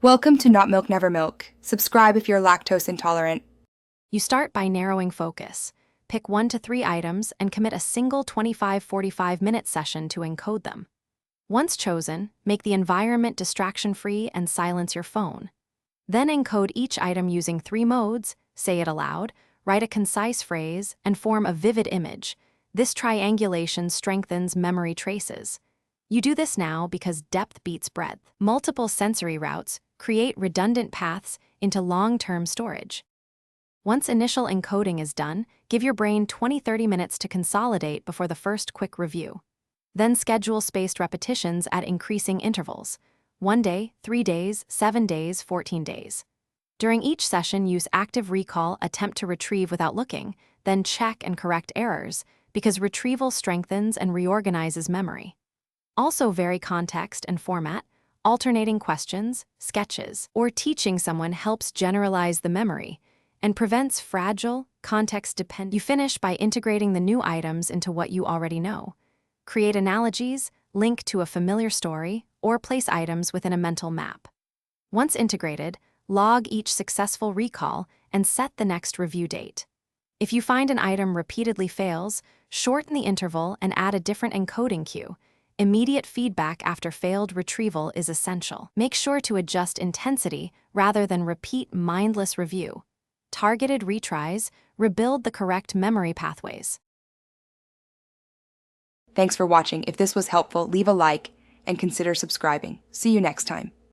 Welcome to Not Milk Never Milk. Subscribe if you're lactose intolerant. You start by narrowing focus. Pick 1 to 3 items and commit a single 25-45-minute session to encode them. Once chosen, make the environment distraction-free and silence your phone. Then encode each item using 3 modes, say it aloud, write a concise phrase, and form a vivid image. This triangulation strengthens memory traces. You do this now because depth beats breadth. Multiple sensory routes create redundant paths into long-term storage. Once initial encoding is done, give your brain 20-30 minutes to consolidate before the first quick review. Then schedule spaced repetitions at increasing intervals. 1 day, 3 days, 7 days, 14 days. During each session, use active recall, attempt to retrieve without looking, then check and correct errors, because retrieval strengthens and reorganizes memory. Also vary context and format. Alternating questions, sketches, or teaching someone helps generalize the memory and prevents fragile, context-dependent. You finish by integrating the new items into what you already know. Create analogies, link to a familiar story, or place items within a mental map. Once integrated, log each successful recall and set the next review date. If you find an item repeatedly fails, shorten the interval and add a different encoding cue. Immediate feedback after failed retrieval is essential. Make sure to adjust intensity rather than repeat mindless review. Targeted retries rebuild the correct memory pathways. Thanks for watching. If this was helpful, leave a like and consider subscribing. See you next time.